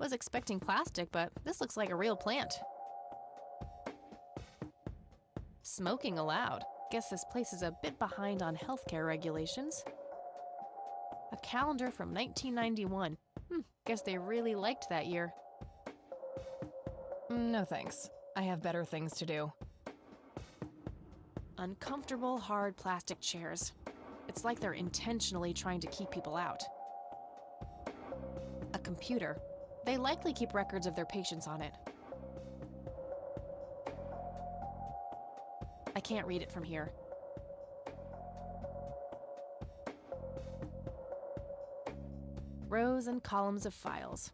was expecting plastic, but this looks like a real plant. Smoking allowed. Guess this place is a bit behind on healthcare regulations. A calendar from 1991. Guess they really liked that year. No thanks. I have better things to do. Uncomfortable, hard plastic chairs. It's like they're intentionally trying to keep people out. A computer. They likely keep records of their patients on it. I can't read it from here. Rows and columns of files.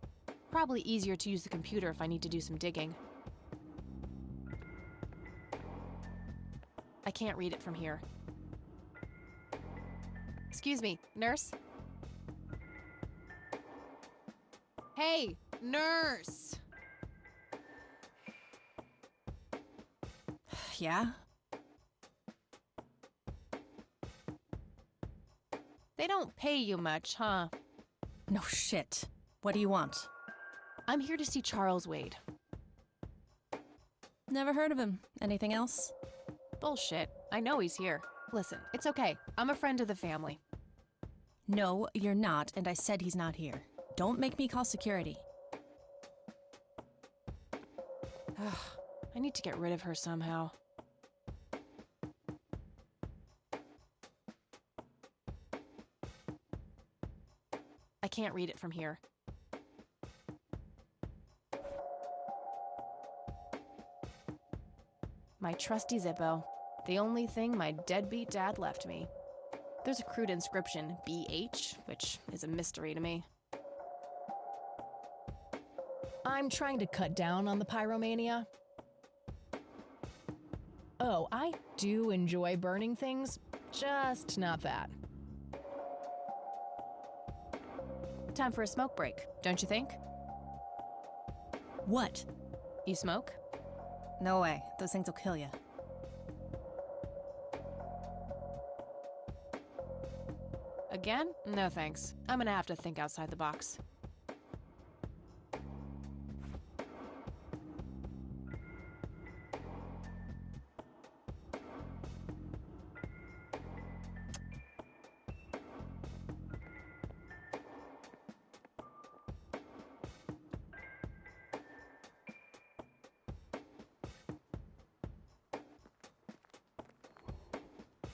Probably easier to use the computer if I need to do some digging. I can't read it from here. Excuse me, nurse? Hey, nurse! Yeah? They don't pay you much, huh? No shit. What do you want? I'm here to see Charles Wade. Never heard of him. Anything else? Bullshit. I know he's here. Listen, it's okay. I'm a friend of the family. No, you're not, and I said he's not here. Don't make me call security. I need to get rid of her somehow. I can't read it from here. My trusty Zippo. The only thing my deadbeat dad left me. There's a crude inscription, BH, which is a mystery to me. I'm trying to cut down on the pyromania. Oh, I do enjoy burning things, just not that. Time for a smoke break, don't you think? What? You smoke? No way. Those things will kill you. Again? No thanks. I'm gonna have to think outside the box.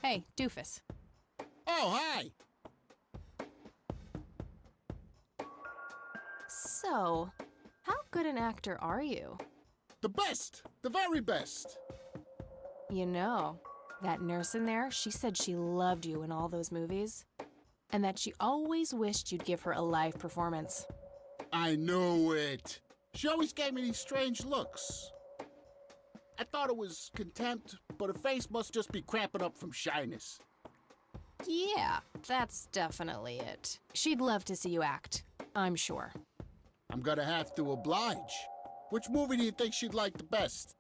Hey, doofus. Oh, hi! So, how good an actor are you? The best! The very best! You know, that nurse in there, she said she loved you in all those movies, and that she always wished you'd give her a live performance. I knew it! She always gave me these strange looks. I thought it was contempt, but her face must just be cramping up from shyness. Yeah, that's definitely it. She'd love to see you act, I'm sure. I'm gonna have to oblige. Which movie do you think she'd like the best?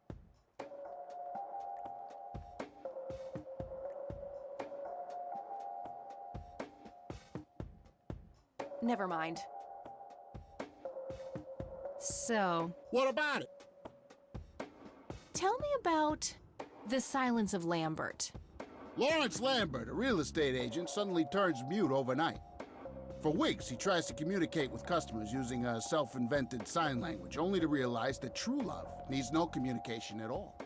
Never mind. So, What about it? tell me about The Silence of Lambert. Lawrence Lambert, a real estate agent, suddenly turns mute overnight. For weeks, he tries to communicate with customers using a self-invented sign language, only to realize that true love needs no communication at all.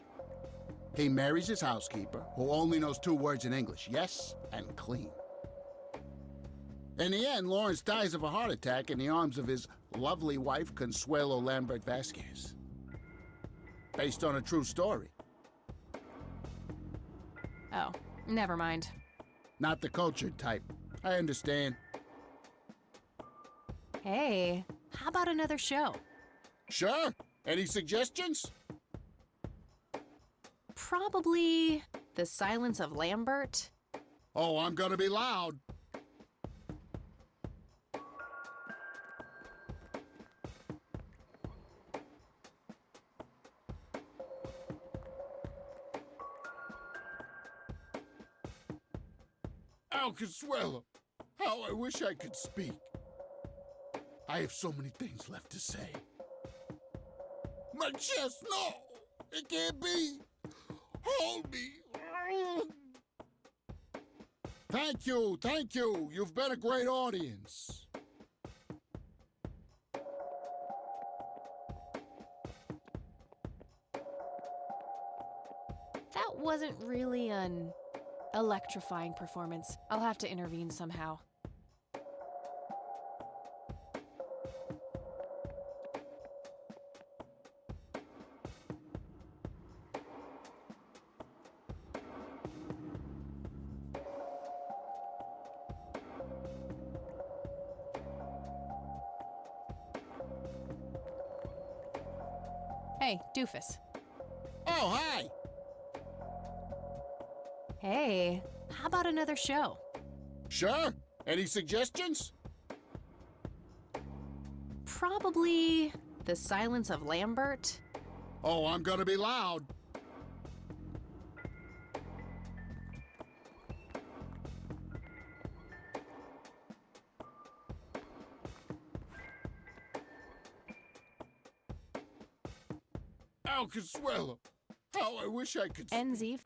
He marries his housekeeper, who only knows 2 words in English, yes and clean. In the end, Lawrence dies of a heart attack in the arms of his lovely wife, Consuelo Lambert Vasquez. Based on a true story. Oh, never mind. Not the cultured type. I understand. Hey, how about another show? Sure. Any suggestions? Probably The Silence of Lambert. Oh, I'm gonna be loud. Oh, Consuelo, how I wish I could speak. I have so many things left to say. My chest, no! It can't be! Hold me! Thank you, thank you. You've been a great audience. That wasn't really an electrifying performance. I'll have to intervene somehow. Hey, Doofus. Oh, hi! Hey, how about another show? Sure. Any suggestions? Probably The Silence of Lambert. Oh, I'm gonna be loud. Al Consuelo. How I wish I could. NZ.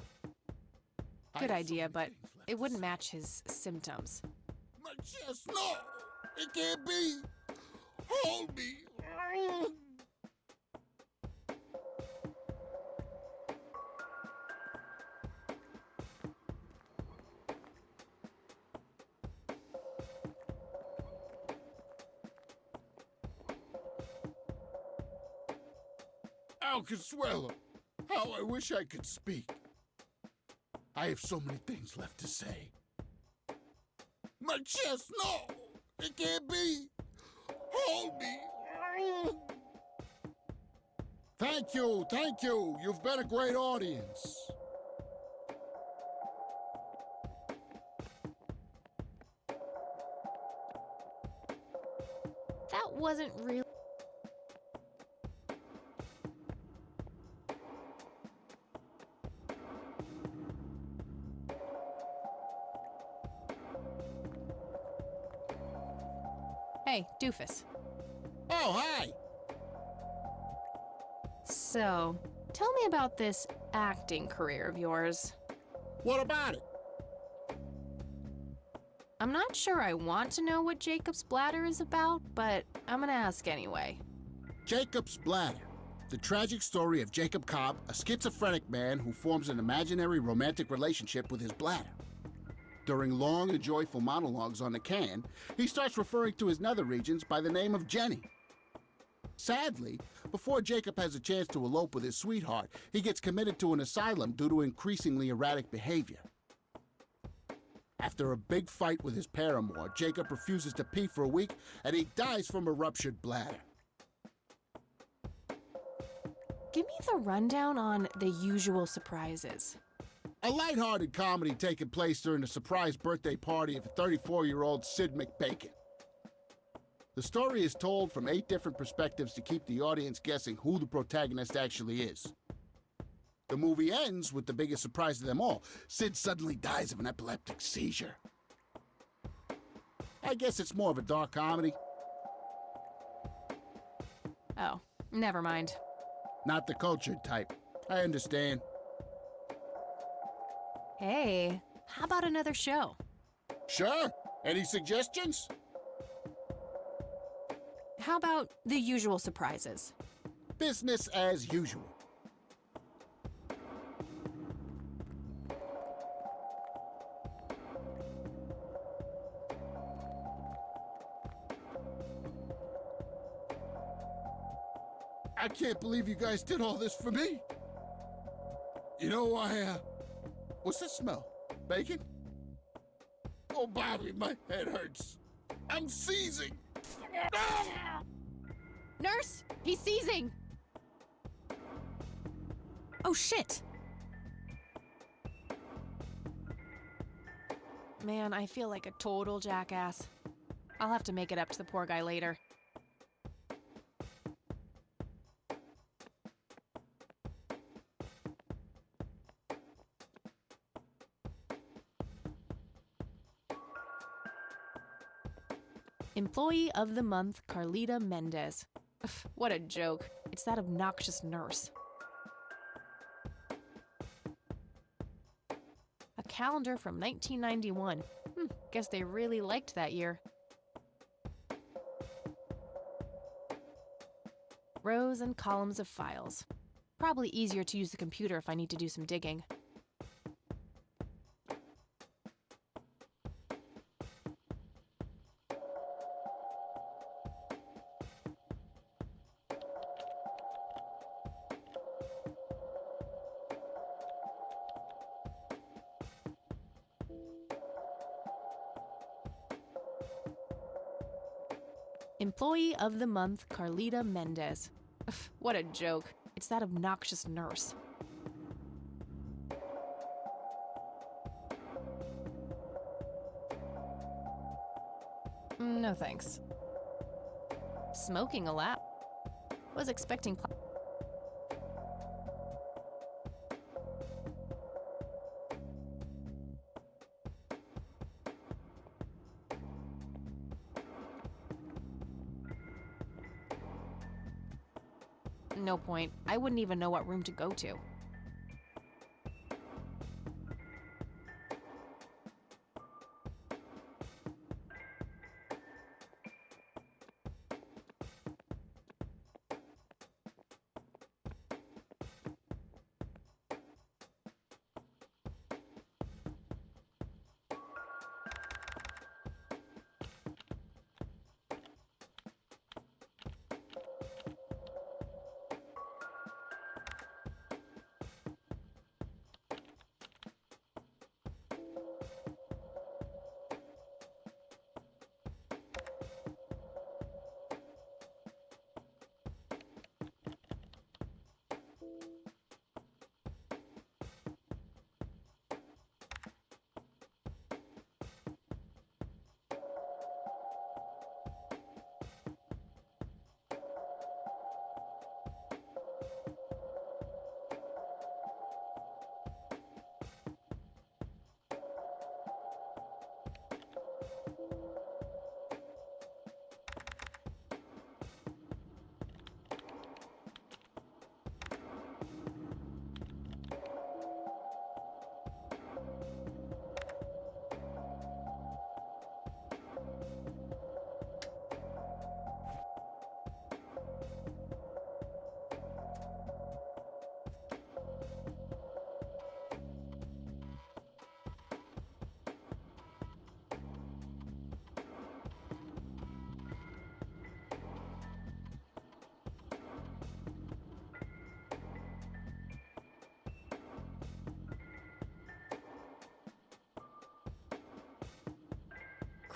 I Good have so idea, many but things left it to wouldn't say. match his symptoms. My chest, no! It can't be! Hold me! Al Consuelo, how I wish I could speak. I have so many things left to say. My chest, no! It can't be! Hold me! Thank you, thank you. You've been a great audience. That wasn't really. Hey, Doofus. Oh, hi! So, tell me about this acting career of yours. What about it? I'm not sure I want to know what Jacob's Bladder is about, but I'm gonna ask anyway. Jacob's Bladder. The tragic story of Jacob Cobb, a schizophrenic man who forms an imaginary romantic relationship with his bladder. During long and joyful monologues on the can, he starts referring to his nether regions by the name of Jenny. Sadly, before Jacob has a chance to elope with his sweetheart, he gets committed to an asylum due to increasingly erratic behavior. After a big fight with his paramour, Jacob refuses to pee for a week and he dies from a ruptured bladder. Give me the rundown on The Usual Surprises. A lighthearted comedy taking place during the surprise birthday party of 34-year-old Sid McBacon. The story is told from 8 different perspectives to keep the audience guessing who the protagonist actually is. The movie ends with the biggest surprise of them all. Sid suddenly dies of an epileptic seizure. I guess it's more of a dark comedy. Oh, never mind. Not the cultured type. I understand. Hey, how about another show? Sure. Any suggestions? How about The Usual Surprises? Business as usual. I can't believe you guys did all this for me. You know, what's that smell? Bacon? Oh, Bobby, my head hurts. I'm seizing. Nurse, he's seizing! Oh shit! Man, I feel like a total jackass. I'll have to make it up to the poor guy later. Employee of the Month, Carlita Mendez. Ugh, what a joke. It's that obnoxious nurse. A calendar from 1991. Guess they really liked that year. Rows and columns of files. Probably easier to use the computer if I need to do some digging. Employee of the Month, Carlita Mendez. Ugh, what a joke. It's that obnoxious nurse. No thanks. Smoking allowed. Was expecting No point. I wouldn't even know what room to go to.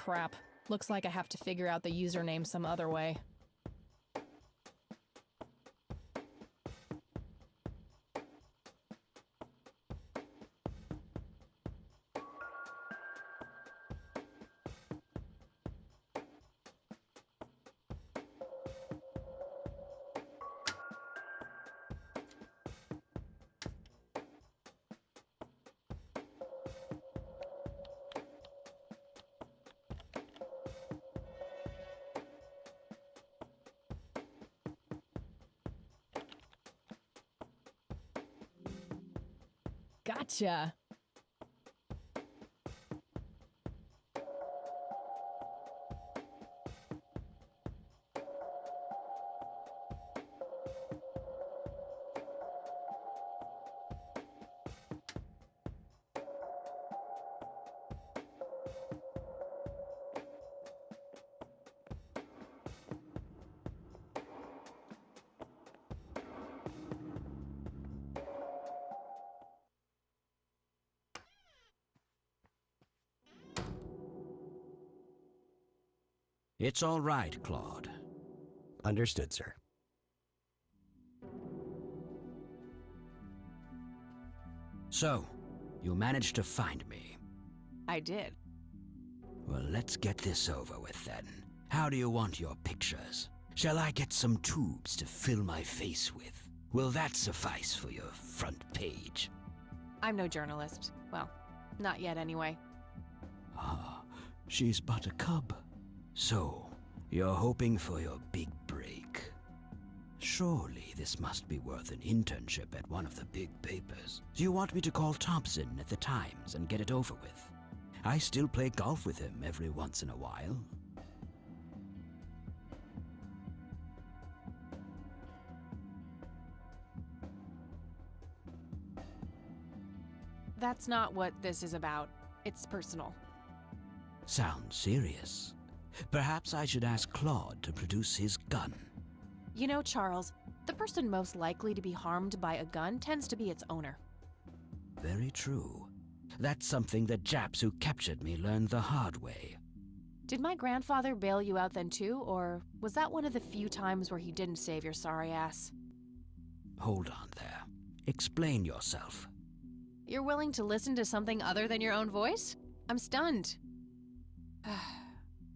Crap. Looks like I have to figure out the username some other way. Gotcha. It's all right, Claude. Understood, sir. So, you managed to find me. I did. Well, let's get this over with then. How do you want your pictures? Shall I get some tubes to fill my face with? Will that suffice for your front page? I'm no journalist. Well, not yet anyway. Ah, she's but a cub. So, You're hoping for your big break. Surely this must be worth an internship at one of the big papers. Do you want me to call Thompson at the Times and get it over with? I still play golf with him every once in a while. That's not what this is about. It's personal. Sounds serious. Perhaps I should ask Claude to produce his gun. You know, Charles, the person most likely to be harmed by a gun tends to be its owner. Very true. That's something the Japs who captured me learned the hard way. Did my grandfather bail you out then too, or was that one of the few times where he didn't save your sorry ass? Hold on there. Explain yourself. You're willing to listen to something other than your own voice? I'm stunned.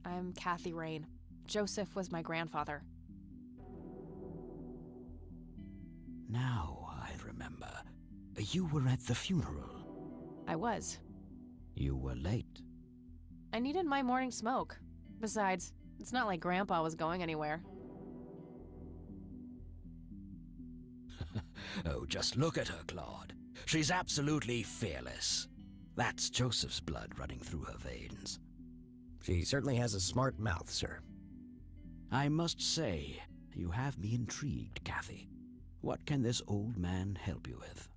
I'm Kathy Rain. Joseph was my grandfather. Now I remember. You were at the funeral. I was. You were late. I needed my morning smoke. Besides, it's not like Grandpa was going anywhere. Oh, just look at her, Claude. She's absolutely fearless. That's Joseph's blood running through her veins. She certainly has a smart mouth, sir. I must say, you have me intrigued, Kathy. What can this old man help you with?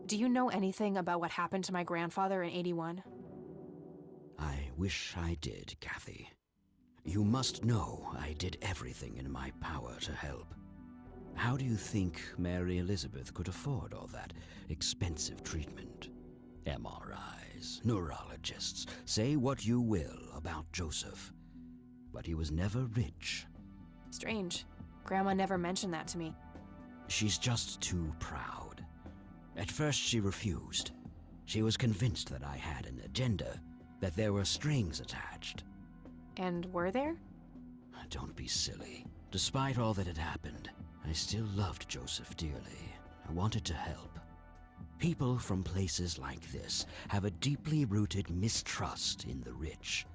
Do you know anything about what happened to my grandfather in '81? I wish I did, Kathy. You must know I did everything in my power to help. How do you think Mary Elizabeth could afford all that expensive treatment? MRIs, neurologists, say what you will about Joseph, but he was never rich. Strange. Grandma never mentioned that to me. She's just too proud. At first she refused. She was convinced that I had an agenda, that there were strings attached. And were there? Don't be silly. Despite all that had happened, I still loved Joseph dearly. I wanted to help. People from places like this have a deeply rooted mistrust in the rich,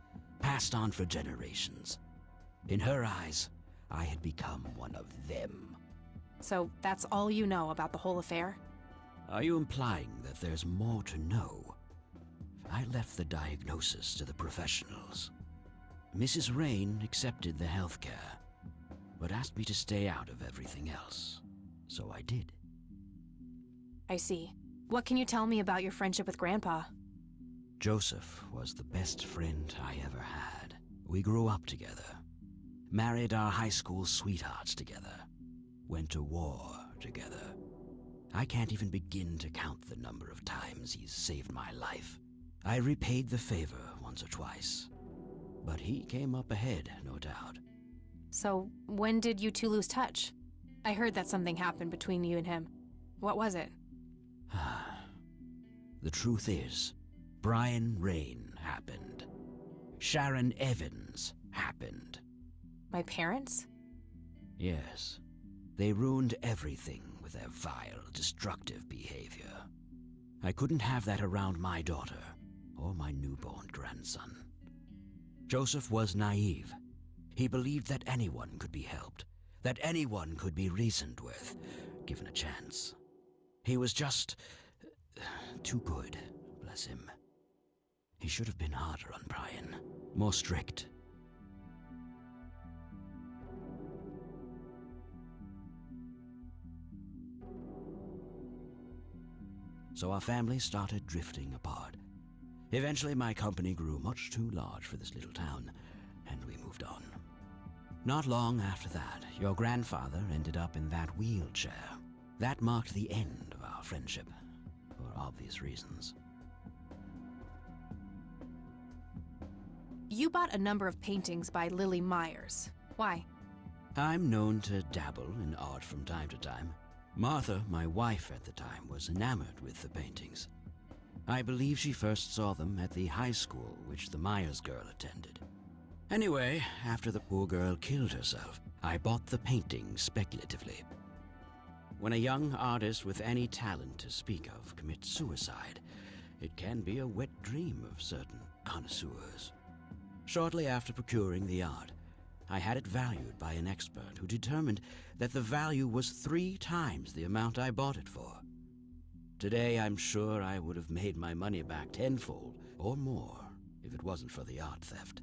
passed on for generations. In her eyes, I had become one of them. So that's all you know about the whole affair? Are you implying that there's more to know? I left the diagnosis to the professionals. Mrs. Rain accepted the health care, but asked me to stay out of everything else. So I did. I see. What can you tell me about your friendship with Grandpa? Joseph was the best friend I ever had. We grew up together, married our high school sweethearts together, went to war together. I can't even begin to count the number of times he's saved my life. I repaid the favor once or twice, but he came up ahead, no doubt. So, when did you two lose touch? I heard that something happened between you and him. What was it? The truth is, Brian Rain happened. Sharon Evans happened. My parents? Yes. They ruined everything with their vile, destructive behavior. I couldn't have that around my daughter or my newborn grandson. Joseph was naive. He believed that anyone could be helped, that anyone could be reasoned with, given a chance. He was just too good, bless him. He should have been harder on Brian, more strict. So our family started drifting apart. Eventually my company grew much too large for this little town, and we moved on. Not long after that, your grandfather ended up in that wheelchair. That marked the end of our friendship, for obvious reasons. You bought a number of paintings by Lily Myers. Why? I'm known to dabble in art from time to time. Martha, my wife at the time, was enamored with the paintings. I believe she first saw them at the high school which the Myers girl attended. Anyway, after the poor girl killed herself, I bought the paintings speculatively. When a young artist with any talent to speak of commits suicide, it can be a wet dream of certain connoisseurs. Shortly after procuring the art, I had it valued by an expert who determined that the value was 3 times the amount I bought it for. Today, I'm sure I would have made my money back tenfold or more if it wasn't for the art theft.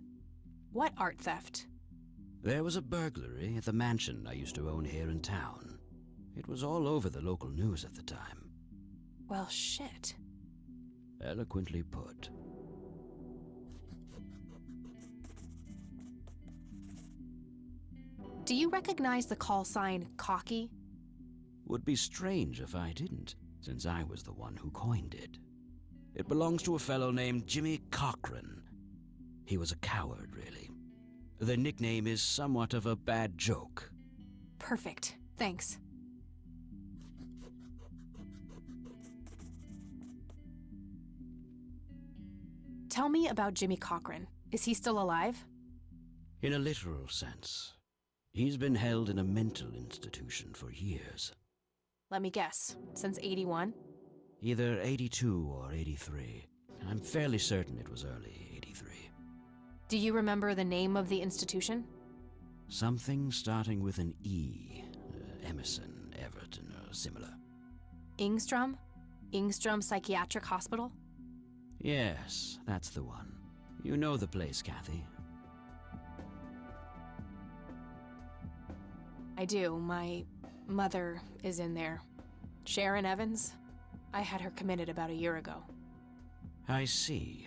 What art theft? There was a burglary at the mansion I used to own here in town. It was all over the local news at the time. Well, shit. Eloquently put. Do you recognize the call sign Cocky? Would be strange if I didn't, since I was the one who coined it. It belongs to a fellow named Jimmy Cochran. He was a coward, really. The nickname is somewhat of a bad joke. Perfect. Thanks. Tell me about Jimmy Cochran. Is he still alive? In a literal sense. He's been held in a mental institution for years. Let me guess. Since 81? Either 82 or 83. I'm fairly certain it was early 83. Do you remember the name of the institution? Something starting with an E. Emerson, Everton, or similar. Ingstrom? Ingstrom Psychiatric Hospital? Yes, that's the one. You know the place, Kathy. I do. My mother is in there. Sharon Evans? I had her committed about a year ago. I see.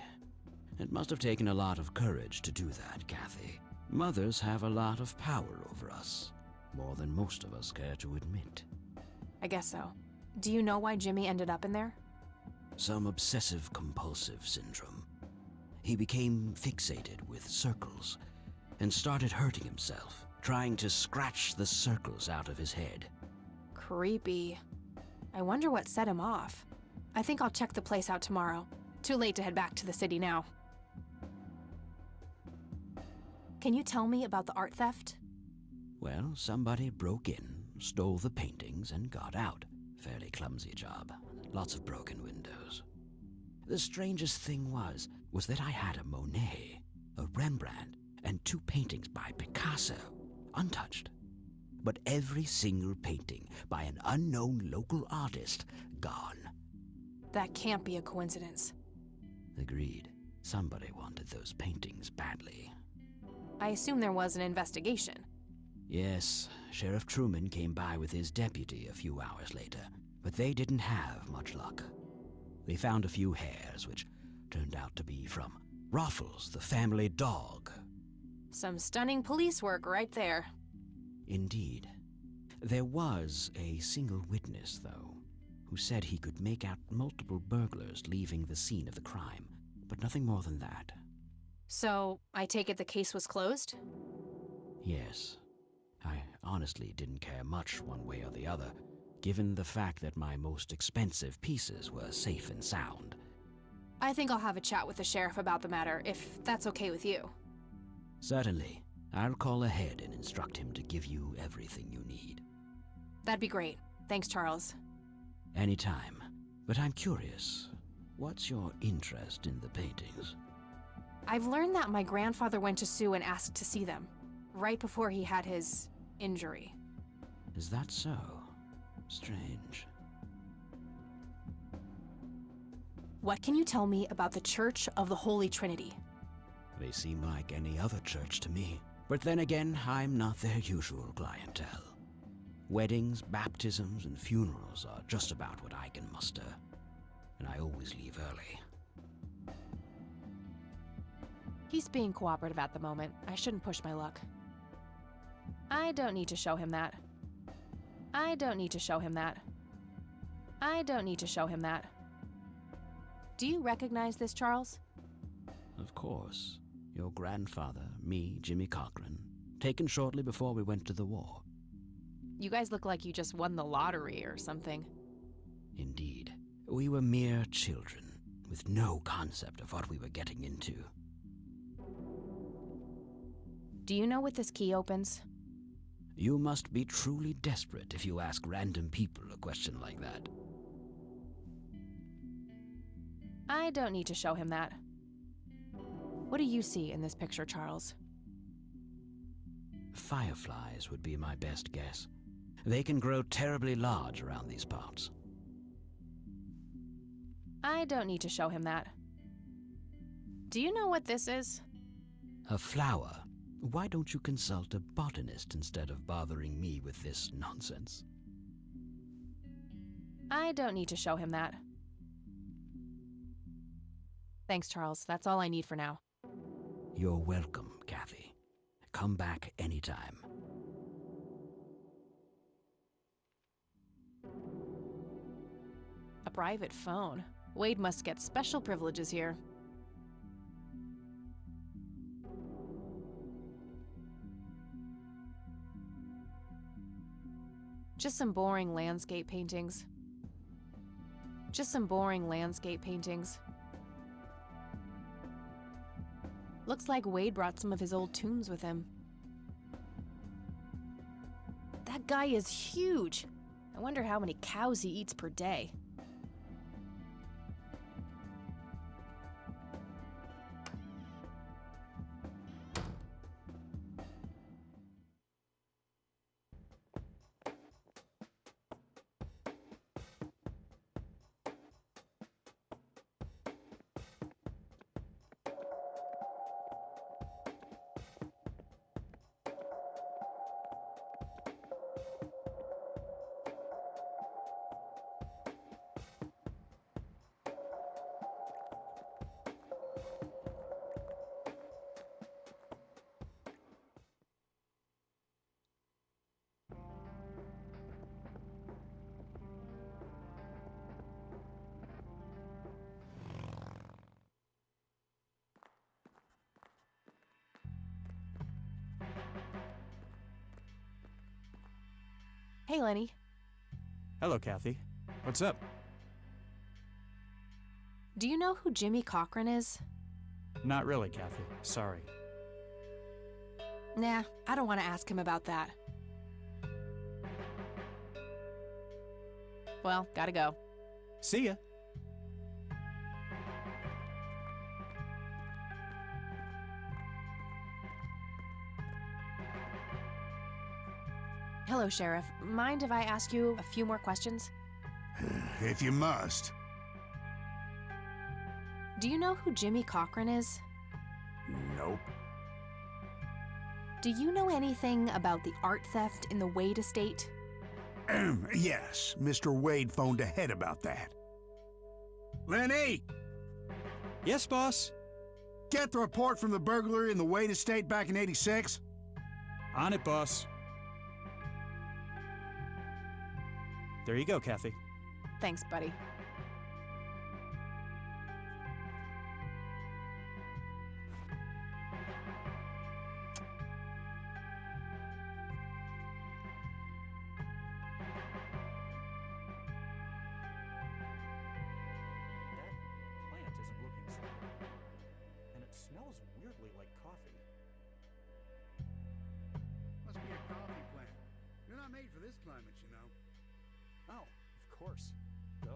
It must have taken a lot of courage to do that, Kathy. Mothers have a lot of power over us. More than most of us care to admit. I guess so. Do you know why Jimmy ended up in there? Some obsessive-compulsive syndrome. He became fixated with circles and started hurting himself, trying to scratch the circles out of his head. Creepy. I wonder what set him off. I think I'll check the place out tomorrow. Too late to head back to the city now. Can you tell me about the art theft? Well, somebody broke in, stole the paintings, and got out. Fairly clumsy job. Lots of broken windows. The strangest thing was that I had a Monet, a Rembrandt, and 2 paintings by Picasso, untouched. But every single painting by an unknown local artist, gone. That can't be a coincidence. Agreed. Somebody wanted those paintings badly. I assume there was an investigation. Yes, Sheriff Truman came by with his deputy a few hours later, but they didn't have much luck. They found a few hairs, which turned out to be from Ruffles, the family dog. Some stunning police work right there. Indeed. There was a single witness, though, who said he could make out multiple burglars leaving the scene of the crime, but nothing more than that. So, I take it the case was closed? Yes. I honestly didn't care much one way or the other, given the fact that my most expensive pieces were safe and sound. I think I'll have a chat with the sheriff about the matter, if that's okay with you. Certainly. I'll call ahead and instruct him to give you everything you need. That'd be great. Thanks, Charles. Anytime. But I'm curious, what's your interest in the paintings? I've learned that my grandfather went to Sue and asked to see them, right before he had his injury. Is that so? Strange. What can you tell me about the Church of the Holy Trinity? They seem like any other church to me. But then again, I'm not their usual clientele. Weddings, baptisms, and funerals are just about what I can muster. And I always leave early. He's being cooperative at the moment. I shouldn't push my luck. I don't need to show him that. I don't need to show him that. I don't need to show him that. Do you recognize this, Charles? Of course. Your grandfather, me, Jimmy Cochran, taken shortly before we went to the war. You guys look like you just won the lottery or something. Indeed. We were mere children, with no concept of what we were getting into. Do you know what this key opens? You must be truly desperate if you ask random people a question like that. I don't need to show him that. What do you see in this picture, Charles? Fireflies would be my best guess. They can grow terribly large around these parts. I don't need to show him that. Do you know what this is? A flower? Why don't you consult a botanist instead of bothering me with this nonsense? I don't need to show him that. Thanks, Charles. That's all I need for now. You're welcome, Kathy. Come back anytime. A private phone. Wade must get special privileges here. Just some boring landscape paintings. Just some boring landscape paintings. Looks like Wade brought some of his old tombs with him. That guy is huge. I wonder how many cows he eats per day. Hey, Lenny. Hello, Kathy. What's up? Do you know who Jimmy Cochran is? Not really, Kathy. Sorry. Nah, I don't want to ask him about that. Well, gotta go. See ya. Hello, Sheriff. Mind if I ask you a few more questions? If you must. Do you know who Jimmy Cochran is? Nope. Do you know anything about the art theft in the Wade estate? Yes, Mr. Wade phoned ahead about that. Lenny! Yes, boss. Get the report from the burglary in the Wade estate back in '86? On it, boss. There you go, Kathy. Thanks, buddy. That plant isn't looking so good. And it smells weirdly like coffee. Must be a coffee plant. You're not made for this climate, you know. Oh, of course. Duh.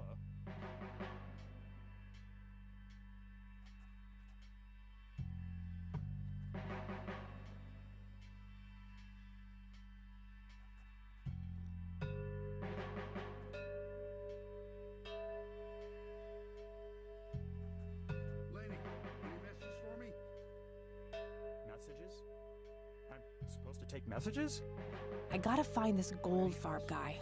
Lenny, any messages for me? Messages? I'm supposed to take messages? I gotta find this Goldfarb guy.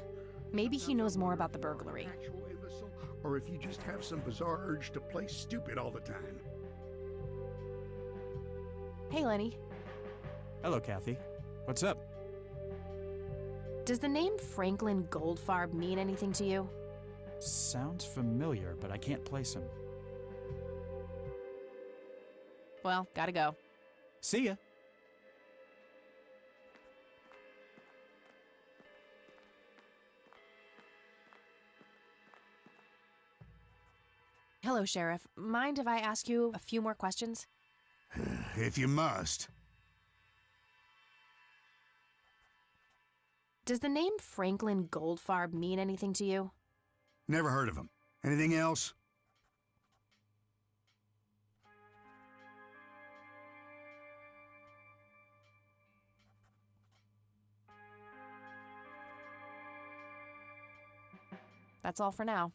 Maybe he knows more about the burglary. Actual imbecile, or if you just have some bizarre urge to play stupid all the time. Hey, Lenny. Hello, Kathy. What's up? Does the name Franklin Goldfarb mean anything to you? Sounds familiar, but I can't place him. Well, gotta go. See ya. Hello, Sheriff. Mind if I ask you a few more questions? If you must. Does the name Franklin Goldfarb mean anything to you? Never heard of him. Anything else? That's all for now.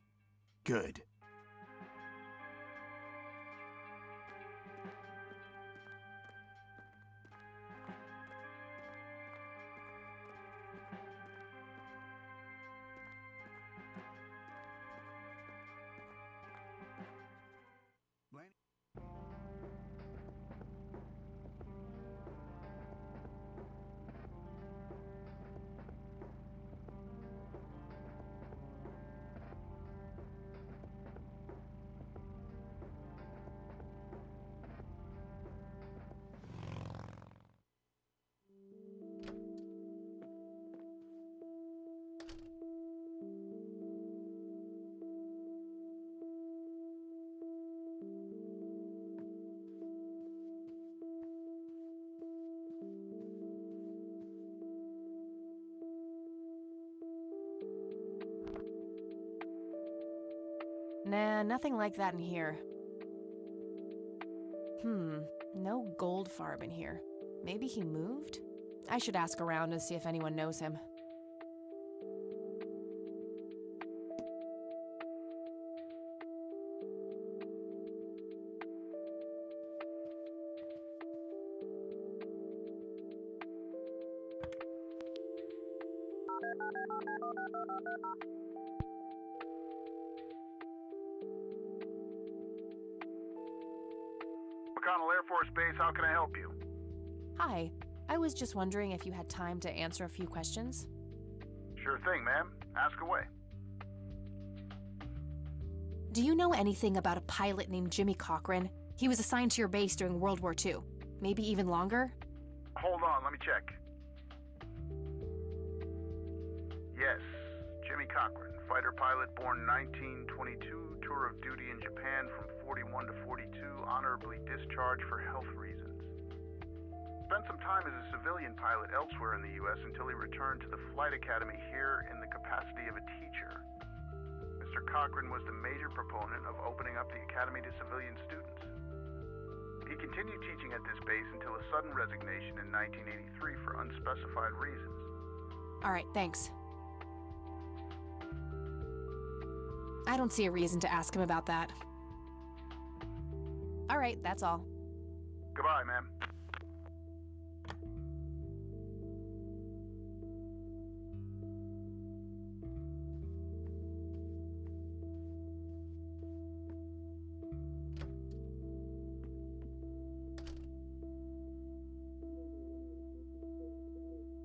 Good. Nah, nothing like that in here. No Goldfarb in here. Maybe he moved? I should ask around and see if anyone knows him. McConnell Air Force Base, how can I help you? Hi, I was just wondering if you had time to answer a few questions. Sure thing, ma'am. Ask away. Do you know anything about a pilot named Jimmy Cochran? He was assigned to your base during World War II. Maybe even longer? Hold on, let me check. Yes, Jimmy Cochran, fighter pilot born 1922, tour of duty in Japan from 41 to 42, honorably discharged for health reasons. Spent some time as a civilian pilot elsewhere in the U.S. until he returned to the flight academy here in the capacity of a teacher. Mr. Cochran was the major proponent of opening up the academy to civilian students. He continued teaching at this base until a sudden resignation in 1983 for unspecified reasons. All right, thanks. I don't see a reason to ask him about that. All right, that's all. Goodbye, ma'am.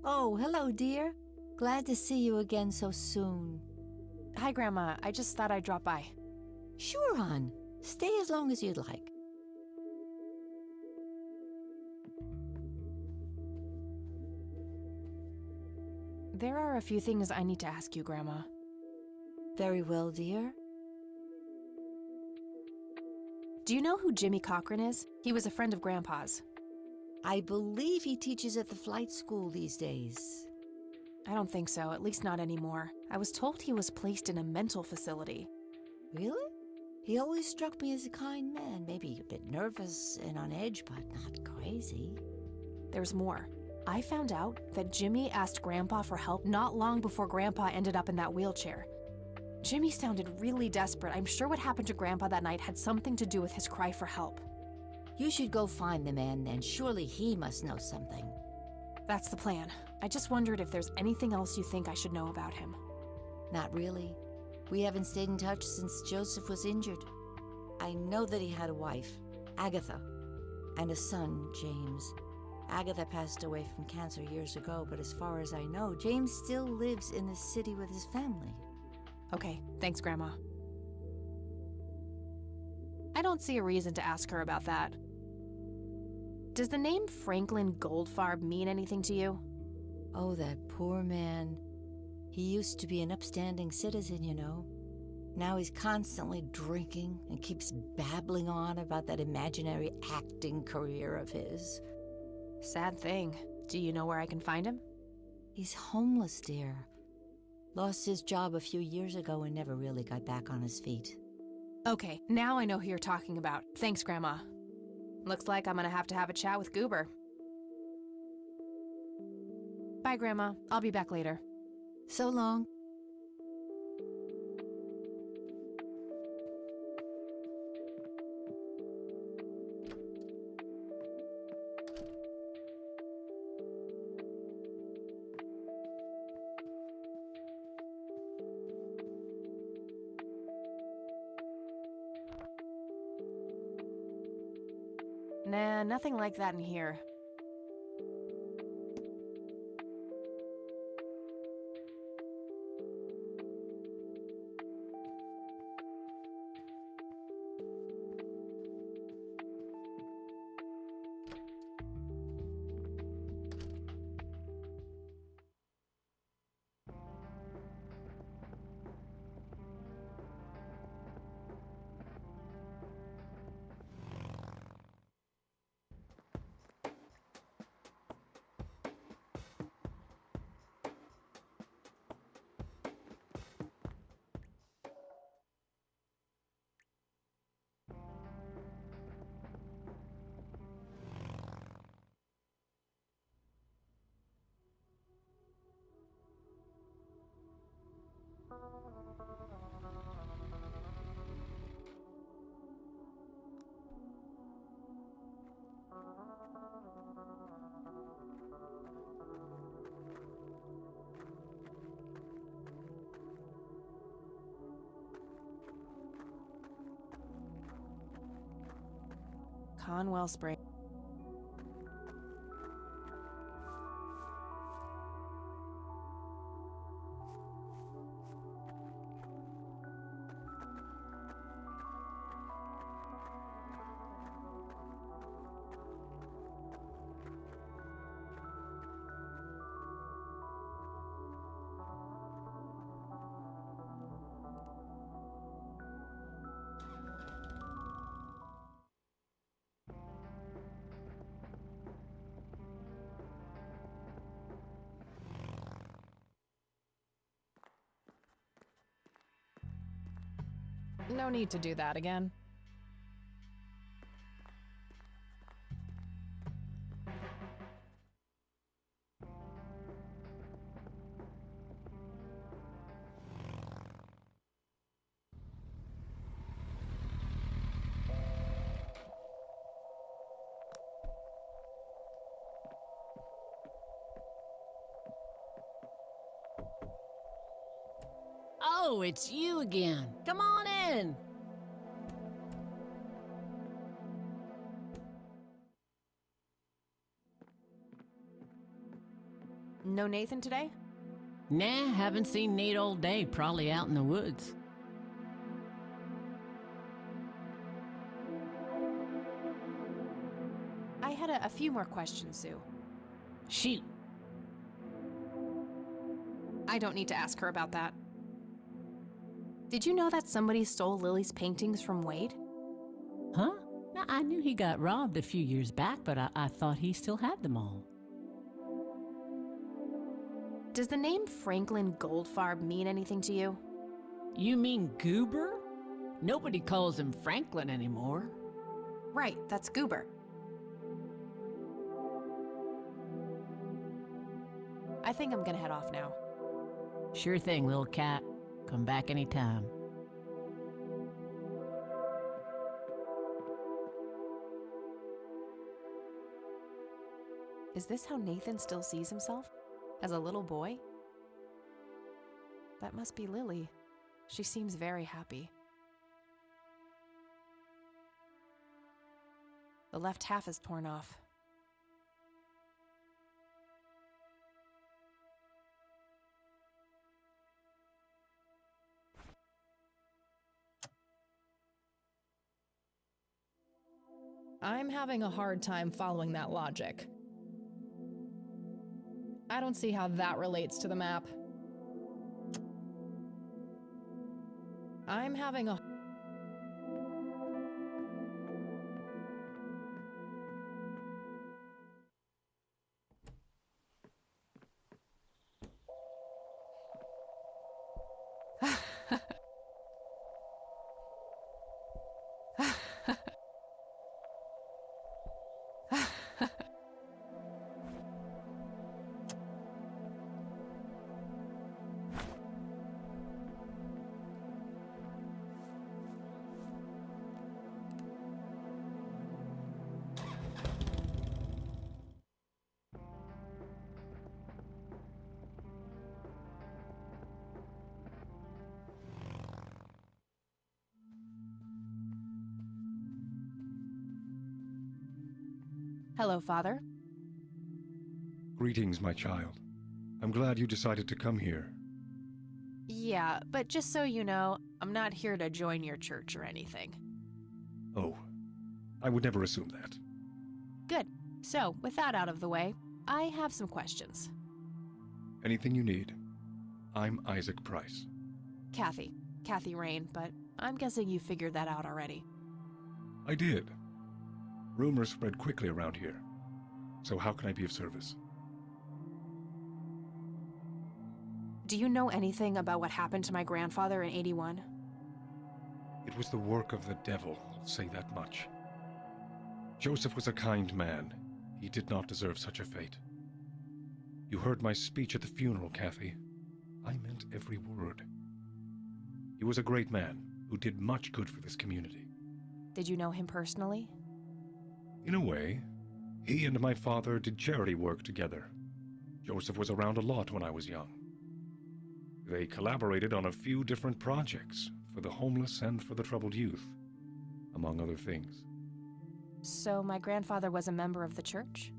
Oh, hello, dear. Glad to see you again so soon. Hi, Grandma. I just thought I'd drop by. Sure, hon. Stay as long as you'd like. There are a few things I need to ask you, Grandma. Very well, dear. Do you know who Jimmy Cochran is? He was a friend of Grandpa's. I believe he teaches at the flight school these days. I don't think so, at least not anymore. I was told he was placed in a mental facility. Really? He always struck me as a kind man, maybe a bit nervous and on edge, but not crazy. There's more. I found out that Jimmy asked Grandpa for help not long before Grandpa ended up in that wheelchair. Jimmy sounded really desperate. I'm sure what happened to Grandpa that night had something to do with his cry for help. You should go find the man then. Surely he must know something. That's the plan. I just wondered if there's anything else you think I should know about him. Not really. We haven't stayed in touch since Joseph was injured. I know that he had a wife, Agatha, and a son, James. Agatha passed away from cancer years ago, but as far as I know, James still lives in the city with his family. Okay, thanks, Grandma. I don't see a reason to ask her about that. Does the name Franklin Goldfarb mean anything to you? Oh, that poor man. He used to be an upstanding citizen, you know. Now he's constantly drinking and keeps babbling on about that imaginary acting career of his. Sad thing. Do you know where I can find him? He's homeless, dear. Lost his job a few years ago and never really got back on his feet. Okay, now I know who you're talking about. Thanks, Grandma. Looks like I'm gonna have to have a chat with Goober. Bye, Grandma. I'll be back later. So long. Nah, nothing like that in here. Conwell Spring. No need to do that again. Oh, it's you again. Come on in. No Nathan today? Nah, haven't seen Nate all day. Probably out in the woods. I had a few more questions, Sue. Shoot. I don't need to ask her about that. Did you know that somebody stole Lily's paintings from Wade? Huh? Now, I knew he got robbed a few years back, but I thought he still had them all. Does the name Franklin Goldfarb mean anything to you? You mean Goober? Nobody calls him Franklin anymore. Right, that's Goober. I think I'm gonna head off now. Sure thing, little cat. Come back anytime. Is this how Nathan still sees himself? As a little boy? That must be Lily. She seems very happy. The left half is torn off. I'm having a hard time following that logic. I don't see how that relates to the map. I'm having a... Hello, Father. Greetings, my child. I'm glad you decided to come here. Yeah, but just so you know, I'm not here to join your church or anything. Oh, I would never assume that. Good. So, with that out of the way, I have some questions. Anything you need. I'm Isaac Price. Kathy Rain, but I'm guessing you figured that out already. I did. Rumors spread quickly around here. So how can I be of service? Do you know anything about what happened to my grandfather in 81? It was the work of the devil, I'll say that much. Joseph was a kind man. He did not deserve such a fate. You heard my speech at the funeral, Kathy. I meant every word. He was a great man who did much good for this community. Did you know him personally? In a way, he and my father did charity work together. Joseph was around a lot when I was young. They collaborated on a few different projects for the homeless and for the troubled youth, among other things. So my grandfather was a member of the church?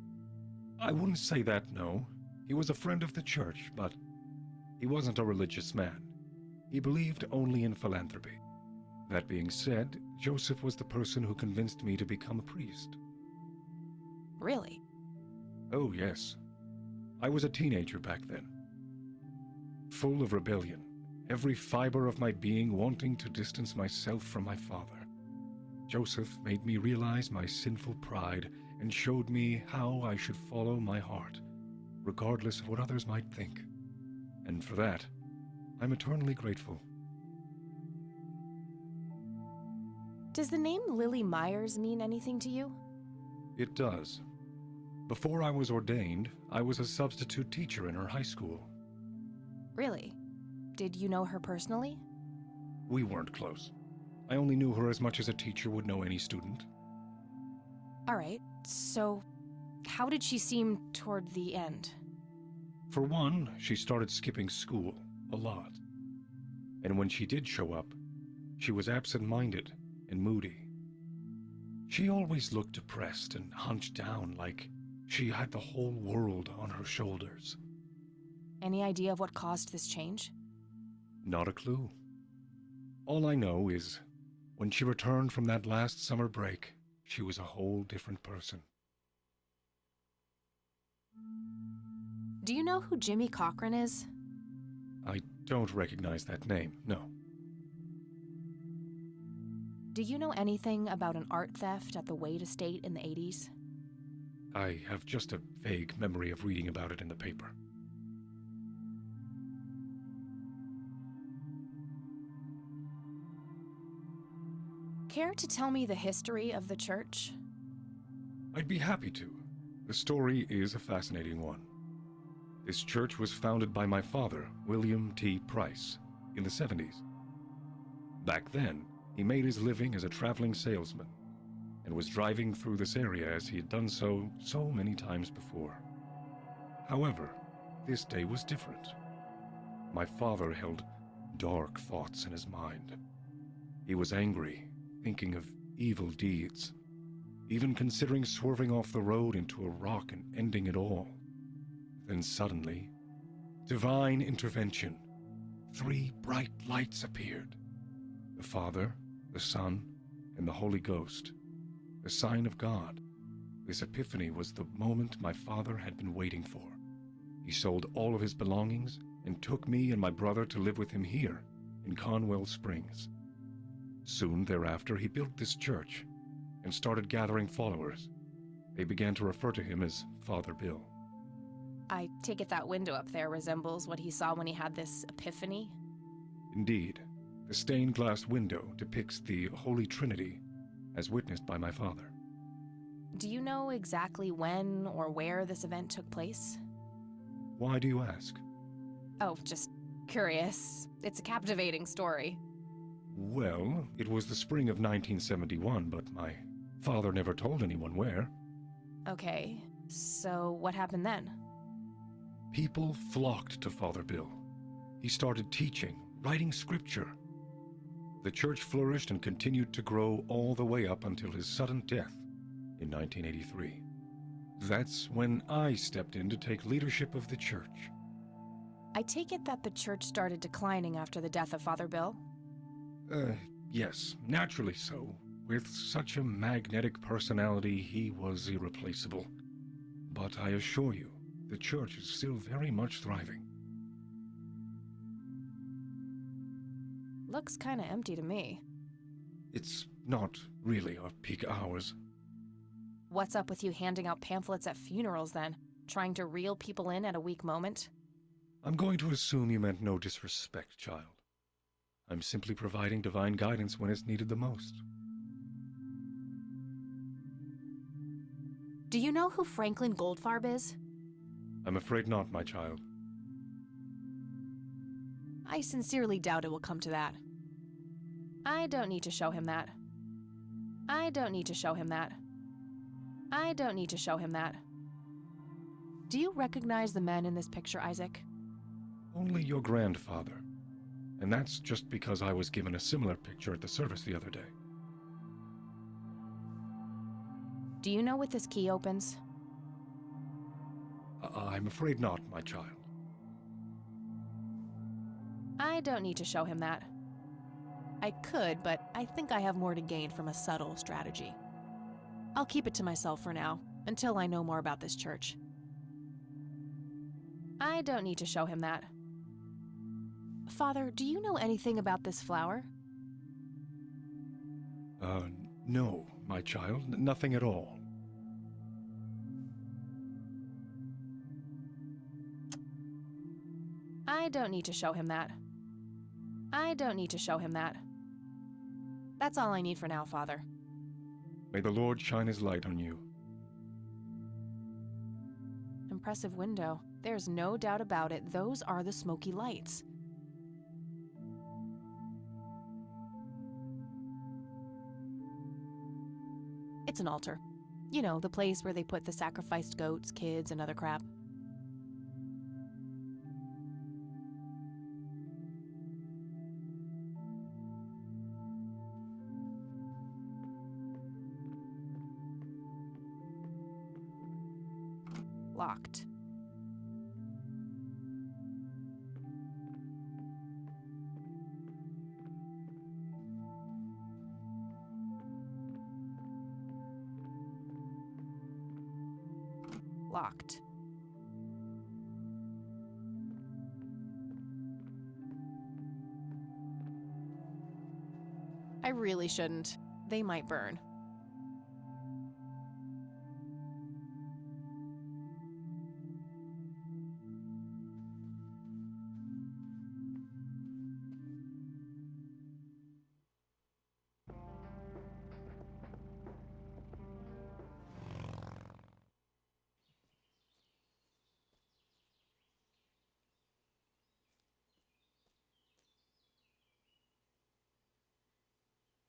I wouldn't say that, no. He was a friend of the church, but he wasn't a religious man. He believed only in philanthropy. That being said, Joseph was the person who convinced me to become a priest. Really? Oh, yes. I was a teenager back then. Full of rebellion, every fiber of my being wanting to distance myself from my father. Joseph made me realize my sinful pride and showed me how I should follow my heart, regardless of what others might think. And for that, I'm eternally grateful. Does the name Lily Myers mean anything to you? It does. Before I was ordained, I was a substitute teacher in her high school. Really? Did you know her personally? We weren't close. I only knew her as much as a teacher would know any student. Alright, so how did she seem toward the end? For one, she started skipping school a lot. And when she did show up, she was absent-minded and moody. She always looked depressed and hunched down like she had the whole world on her shoulders. Any idea of what caused this change? Not a clue. All I know is, when she returned from that last summer break, she was a whole different person. Do you know who Jimmy Cochran is? I don't recognize that name, no. Do you know anything about an art theft at the Wade estate in the 80s? I have just a vague memory of reading about it in the paper. Care to tell me the history of the church? I'd be happy to. The story is a fascinating one. This church was founded by my father, William T. Price, in the 70s. Back then, he made his living as a traveling salesman and was driving through this area as he had done so many times before. However, this day was different. My father held dark thoughts in his mind. He was angry, thinking of evil deeds, even considering swerving off the road into a rock and ending it all. Then suddenly, divine intervention. 3 bright lights appeared. The Father, the Son, and the Holy Ghost. The sign of God. This epiphany was the moment my father had been waiting for. He sold all of his belongings and took me and my brother to live with him here in Conwell Springs. Soon thereafter, he built this church and started gathering followers. They began to refer to him as Father Bill. I take it that window up there resembles what he saw when he had this epiphany? Indeed. The stained glass window depicts the Holy Trinity, as witnessed by my father. Do you know exactly when or where this event took place? Why do you ask? Oh, just curious. It's a captivating story. Well, it was the spring of 1971, but my father never told anyone where. Okay, so what happened then? People flocked to Father Bill. He started teaching, writing scripture. The church flourished and continued to grow all the way up until his sudden death in 1983. That's when I stepped in to take leadership of the church. I take it that the church started declining after the death of Father Bill? Yes, naturally so. With such a magnetic personality, he was irreplaceable. But I assure you, the church is still very much thriving. Looks kinda empty to me. It's not really our peak hours. What's up with you handing out pamphlets at funerals then? Trying to reel people in at a weak moment? I'm going to assume you meant no disrespect, child. I'm simply providing divine guidance when it's needed the most. Do you know who Franklin Goldfarb is? I'm afraid not, my child. I sincerely doubt it will come to that. I don't need to show him that. I don't need to show him that. I don't need to show him that. Do you recognize the men in this picture, Isaac? Only your grandfather. And that's just because I was given a similar picture at the service the other day. Do you know what this key opens? I'm afraid not, my child. I don't need to show him that. I could, but I think I have more to gain from a subtle strategy. I'll keep it to myself for now, until I know more about this church. I don't need to show him that. Father, do you know anything about this flower? No, my child, nothing at all. I don't need to show him that. I don't need to show him that. That's all I need for now, Father. May the Lord shine his light on you. Impressive window. There's no doubt about it. Those are the smoky lights. It's an altar. You know, the place where they put the sacrificed goats, kids, and other crap. Locked. Locked. I really shouldn't. They might burn.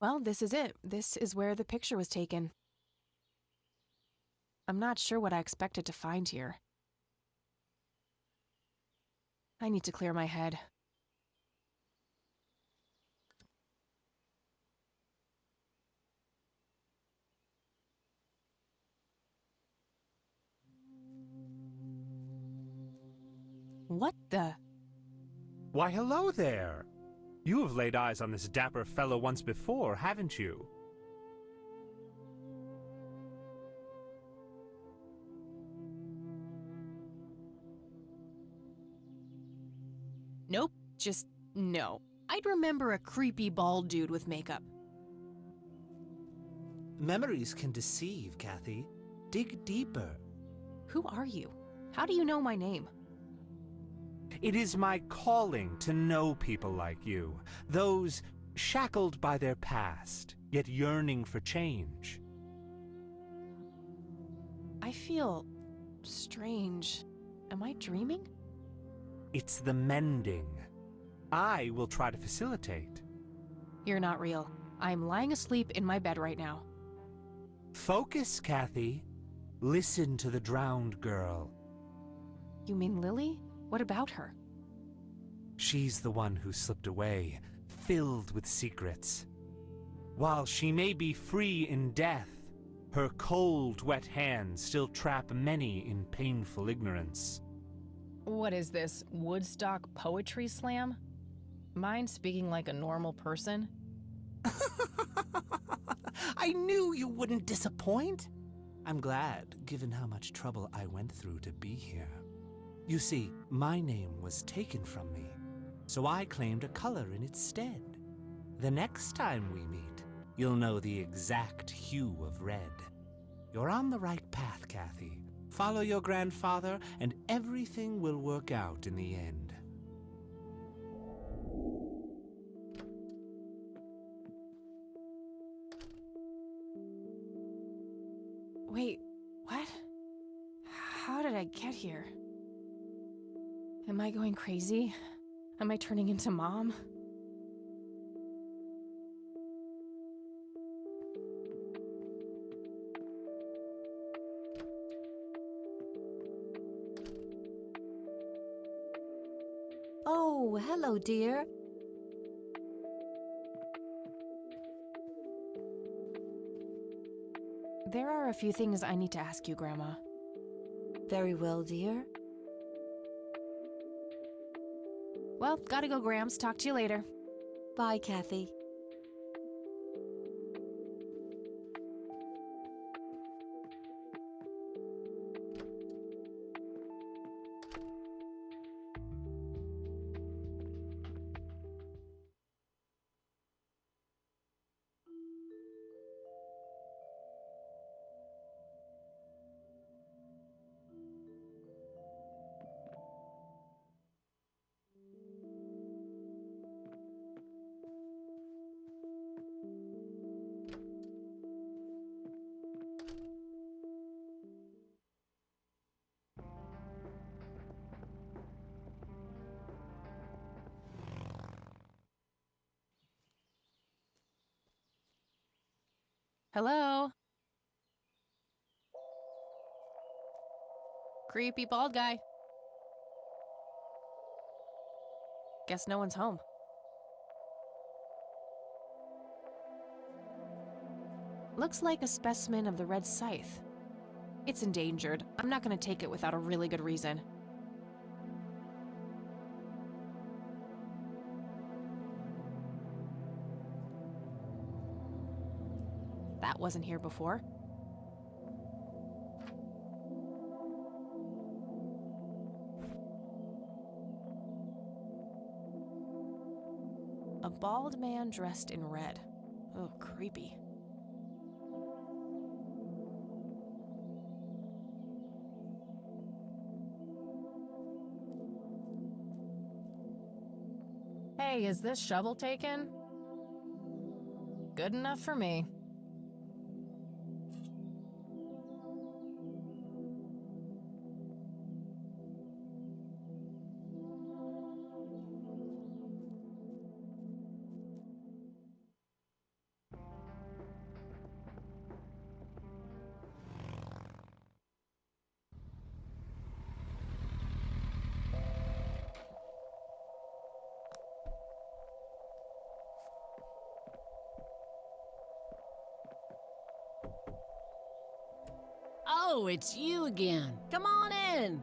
Well, this is it. This is where the picture was taken. I'm not sure what I expected to find here. I need to clear my head. What the? Why, hello there! You have laid eyes on this dapper fellow once before, haven't you? Nope, just no. I'd remember a creepy bald dude with makeup. Memories can deceive, Kathy. Dig deeper. Who are you? How do you know my name? It is my calling to know people like you, those shackled by their past, yet yearning for change. I feel strange. Am I dreaming? It's the mending. I will try to facilitate. You're not real. I'm lying asleep in my bed right now. Focus, Kathy. Listen to the drowned girl. You mean Lily? What about her? She's the one who slipped away, filled with secrets. While she may be free in death, Her cold, wet hands still trap many in painful ignorance. What is this, Woodstock Poetry Slam? Mind speaking like a normal person? I knew you wouldn't disappoint. I'm glad, given how much trouble I went through to be here. You see, my name was taken from me, so I claimed a color in its stead. The next time we meet, you'll know the exact hue of red. You're on the right path, Kathy. Follow your grandfather, and everything will work out in the end. Wait, what? How did I get here? Am I going crazy? Am I turning into Mom? Oh, hello, dear. There are a few things I need to ask you, Grandma. Very well, dear. Well, gotta go, Grams. Talk to you later. Bye, Kathy. Hello? Creepy bald guy. Guess no one's home. Looks like a specimen of the red scythe. It's endangered. I'm not gonna take it without a really good reason. That wasn't here before. A bald man dressed in red. Oh, creepy. Hey, is this shovel taken? Good enough for me. Oh, it's you again. Come on in.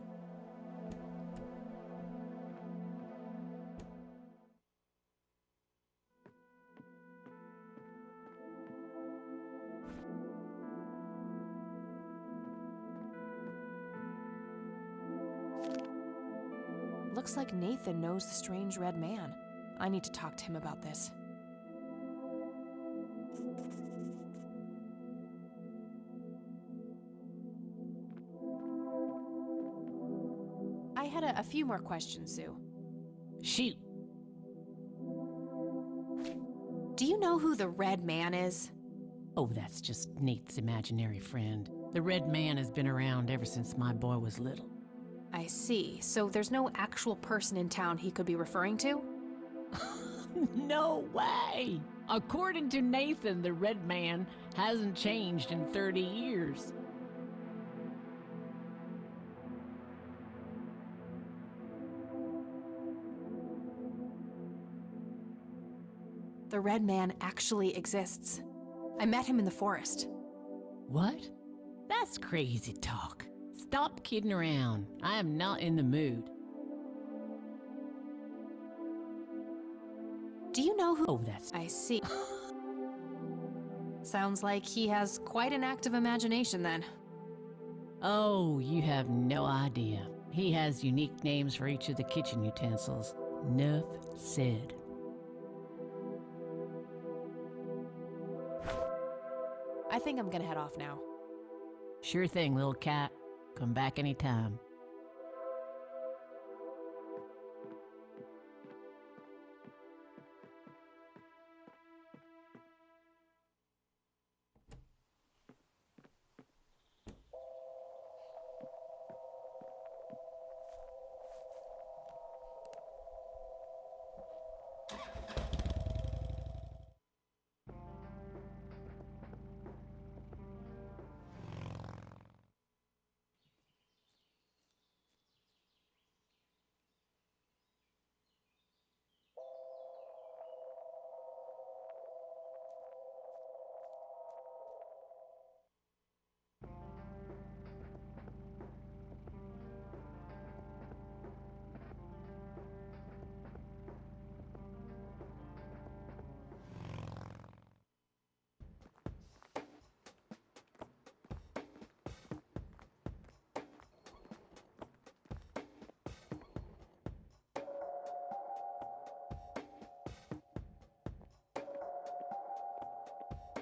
Looks like Nathan knows the strange red man. I need to talk to him about this. I had a few more questions, Sue. Shoot. Do you know who the red man is? Oh, that's just Nate's imaginary friend. The red man has been around ever since my boy was little. I see. So there's no actual person in town he could be referring to? No way! According to Nathan, the red man hasn't changed in 30 years. The red man actually exists. I met him in the forest. What? That's crazy talk. Stop kidding around. I am not in the mood. Do you know who? Oh, that's... I see. Sounds like he has quite an active imagination then. Oh, you have no idea. He has unique names for each of the kitchen utensils. Nuff said. I think I'm gonna head off now. Sure thing, little cat. Come back anytime.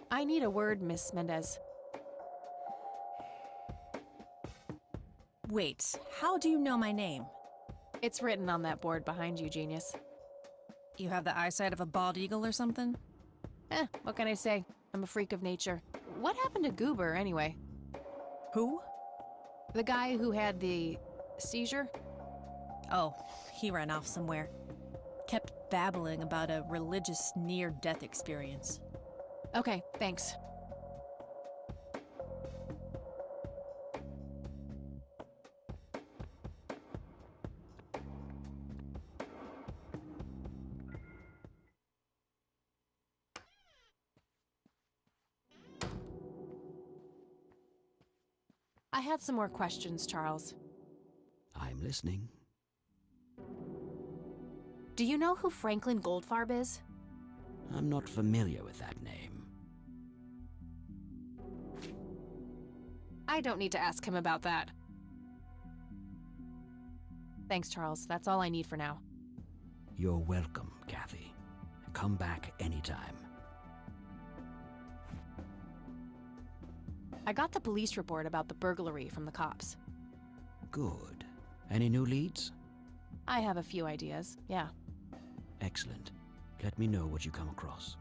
I need a word, Miss Mendez. Wait, how do you know my name? It's written on that board behind you, genius. You have the eyesight of a bald eagle or something? What can I say? I'm a freak of nature. What happened to Goober, anyway? Who? The guy who had the seizure? Oh, he ran off somewhere. Kept babbling about a religious near-death experience. Okay, thanks. I had some more questions, Charles. I'm listening. Do you know who Franklin Goldfarb is? I'm not familiar with that name. I don't need to ask him about that. Thanks, Charles. That's all I need for now. You're welcome, Kathy. Come back anytime. I got the police report about the burglary from the cops. Good. Any new leads? I have a few ideas, yeah. Excellent. Let me know what you come across.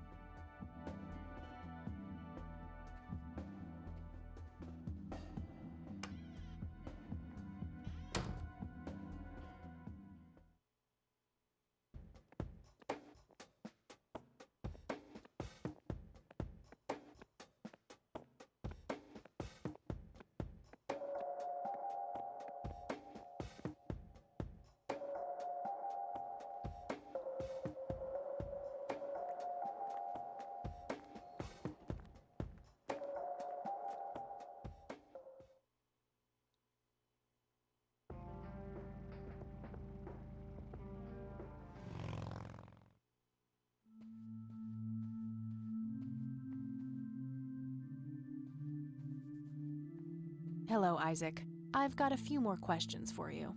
Hello, Isaac. I've got a few more questions for you.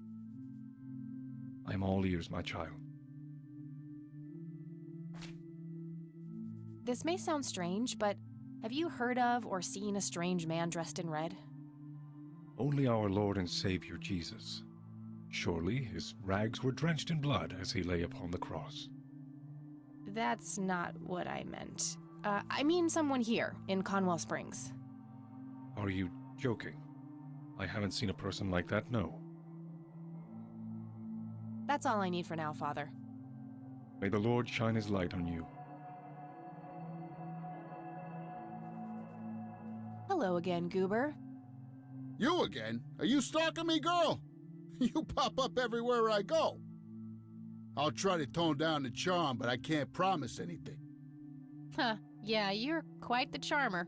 I'm all ears, my child. This may sound strange, but have you heard of or seen a strange man dressed in red? Only our Lord and Savior Jesus. Surely his rags were drenched in blood as he lay upon the cross. That's not what I meant. I mean someone here, in Conwell Springs. Are you joking? I haven't seen a person like that, no. That's all I need for now, Father. May the Lord shine his light on you. Hello again, Goober. You again? Are you stalking me, girl? You pop up everywhere I go. I'll try to tone down the charm, but I can't promise anything. Huh, yeah, you're quite the charmer.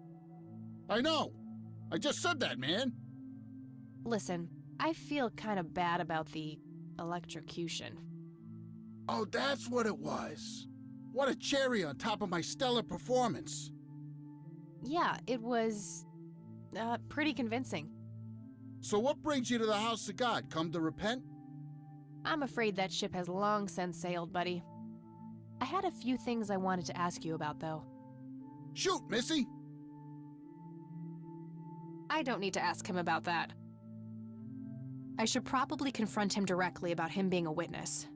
I know. I just said that, man. Listen, I feel kind of bad about the electrocution. Oh, that's what it was. What a cherry on top of my stellar performance. Yeah, it was pretty convincing. So what brings you to the house of God? Come to repent? I'm afraid that ship has long since sailed, buddy. I had a few things I wanted to ask you about, though. Shoot, Missy! I don't need to ask him about that. I should probably confront him directly about him being a witness.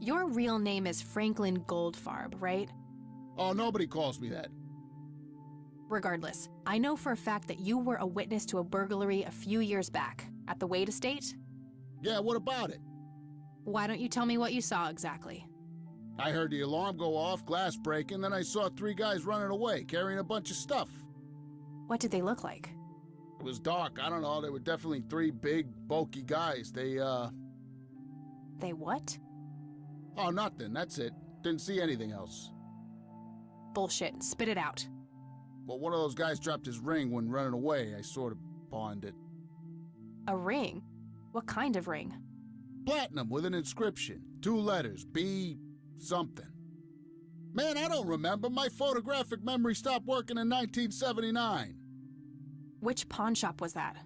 Your real name is Franklin Goldfarb, right? Oh, nobody calls me that. Regardless, I know for a fact that you were a witness to a burglary a few years back, at the Wade Estate? Yeah, what about it? Why don't you tell me what you saw exactly? I heard the alarm go off, glass breaking, then I saw 3 guys running away, carrying a bunch of stuff. What did they look like? It was dark, I don't know, they were definitely 3 big, bulky guys. They what? Oh, nothing, that's it. Didn't see anything else. Bullshit, spit it out. Well, one of those guys dropped his ring when running away. I sort of pawned it. A ring? What kind of ring? Platinum with an inscription. 2 letters, B something. Man, I don't remember. My photographic memory stopped working in 1979. Which pawn shop was that?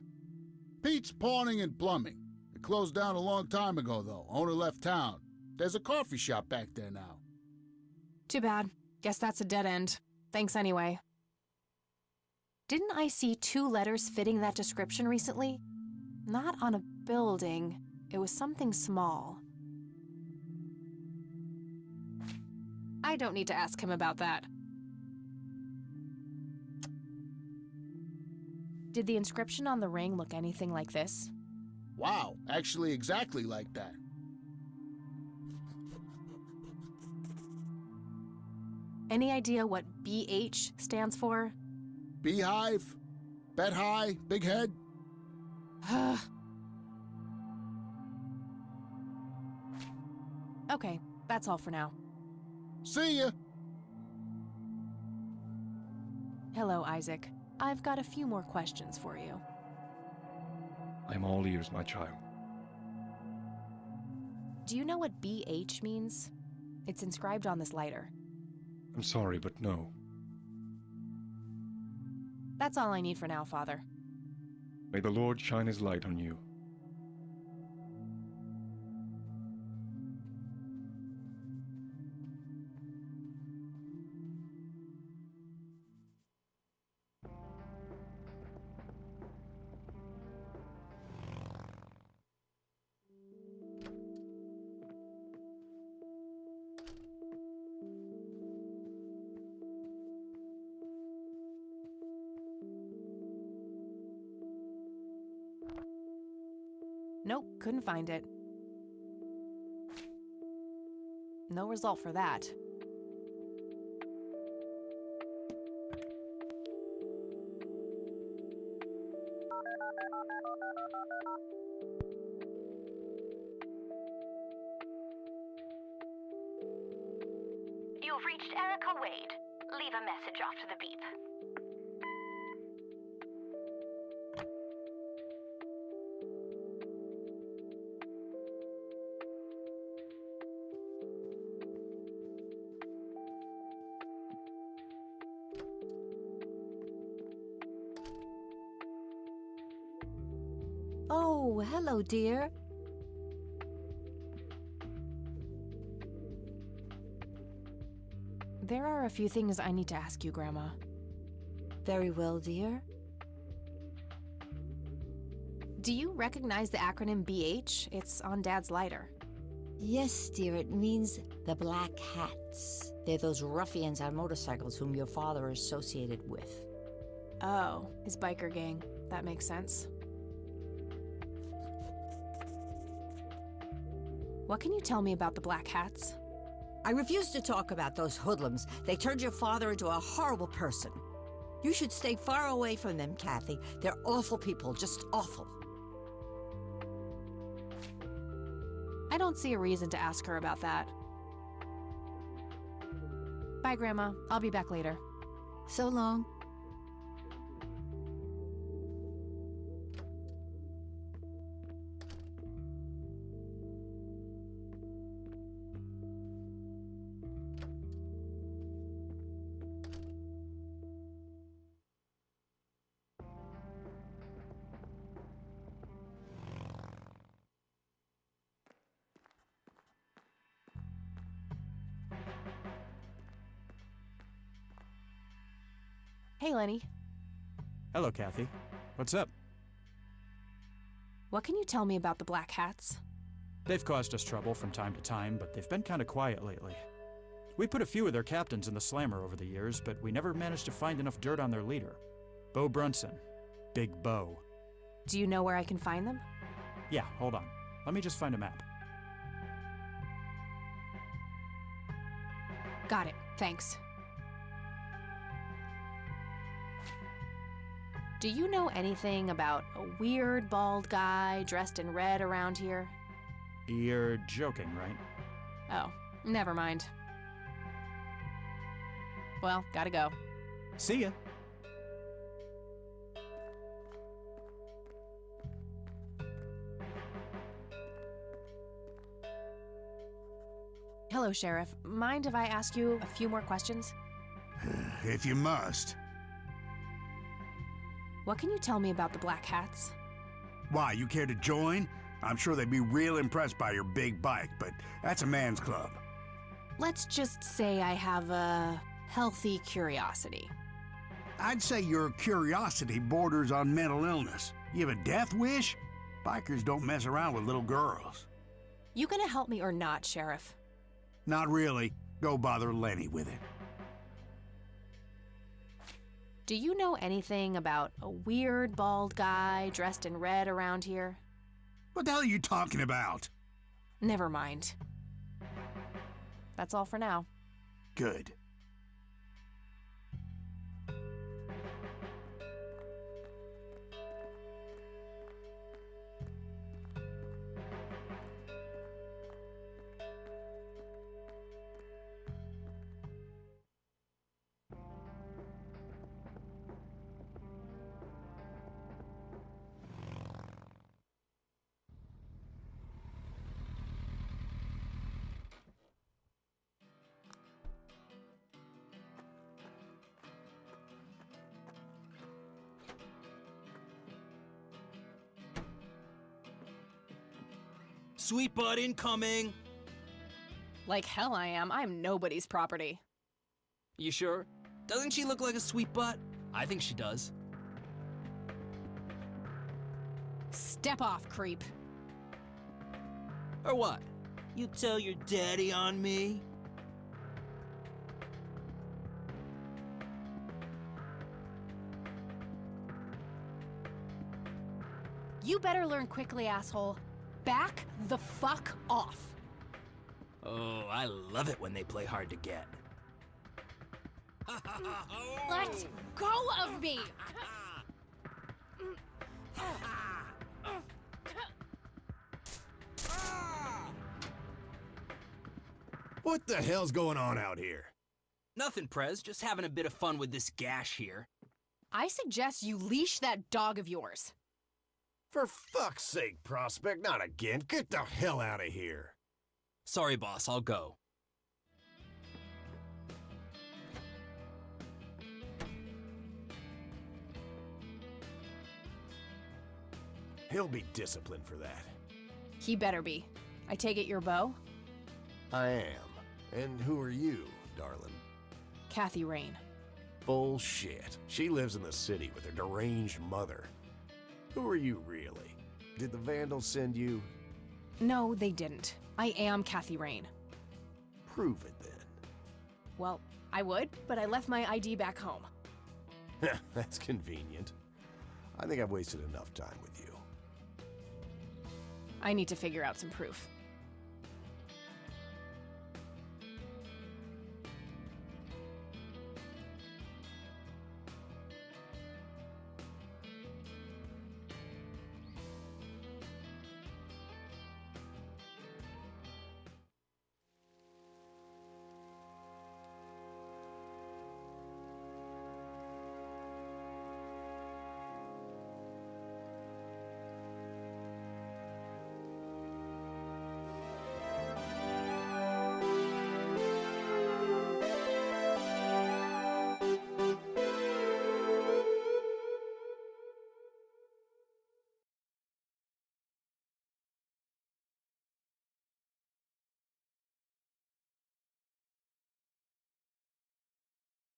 Pete's Pawning and Plumbing. It closed down a long time ago, though. Owner left town. There's a coffee shop back there now. Too bad. Guess that's a dead end. Thanks anyway. Didn't I see 2 letters fitting that description recently? Not on a building. It was something small. I don't need to ask him about that. Did the inscription on the ring look anything like this? Wow, actually exactly like that. Any idea what BH stands for? Beehive? Bet high? Big head? Okay, that's all for now. See ya! Hello, Isaac. I've got a few more questions for you. I'm all ears, my child. Do you know what BH means? It's inscribed on this lighter. I'm sorry, but no. That's all I need for now, Father. May the Lord shine his light on you. Nope, couldn't find it. No result for that. You've reached Erica Wade. Leave a message after the beep. Oh, hello, dear. There are a few things I need to ask you, Grandma. Very well, dear. Do you recognize the acronym BH? It's on Dad's lighter. Yes, dear, it means the Black Hats. They're those ruffians on motorcycles whom your father is associated with. Oh, his biker gang. That makes sense. What can you tell me about the Black Hats? I refuse to talk about those hoodlums. They turned your father into a horrible person. You should stay far away from them, Kathy. They're awful people, just awful. I don't see a reason to ask her about that. Bye, Grandma. I'll be back later. So long. Hey, Lenny. Hello, Kathy. What's up? What can you tell me about the Black Hats? They've caused us trouble from time to time, but they've been kind of quiet lately. We put a few of their captains in the Slammer over the years, but we never managed to find enough dirt on their leader. Bo Brunson. Big Bo. Do you know where I can find them? Yeah, hold on. Let me just find a map. Got it. Thanks. Do you know anything about a weird bald guy dressed in red around here? You're joking, right? Oh, never mind. Well, gotta go. See ya. Hello, Sheriff. Mind if I ask you a few more questions? If you must. What can you tell me about the Black Hats? Why, you care to join? I'm sure they'd be real impressed by your big bike, but that's a man's club. Let's just say I have a healthy curiosity. I'd say your curiosity borders on mental illness. You have a death wish? Bikers don't mess around with little girls. You gonna help me or not, Sheriff? Not really. Go bother Lenny with it. Do you know anything about a weird bald guy dressed in red around here? What the hell are you talking about? Never mind. That's all for now. Good. Sweet butt incoming! Like hell I am. I'm nobody's property. You sure? Doesn't she look like a sweet butt? I think she does. Step off, creep. Or what? You tell your daddy on me? You better learn quickly, asshole. Back the fuck off. Oh, I love it when they play hard to get. Let go of me! What the hell's going on out here? Nothing, Prez. Just having a bit of fun with this gash here. I suggest you leash that dog of yours. For fuck's sake, Prospect, not again. Get the hell out of here. Sorry, boss. I'll go. He'll be disciplined for that. He better be. I take it you're Bo? I am. And who are you, darling? Kathy Rain. Bullshit. She lives in the city with her deranged mother. Who are you, really? Did the Vandals send you? No, they didn't. I am Kathy Rain. Prove it, then. Well, I would, but I left my ID back home. That's convenient. I think I've wasted enough time with you. I need to figure out some proof.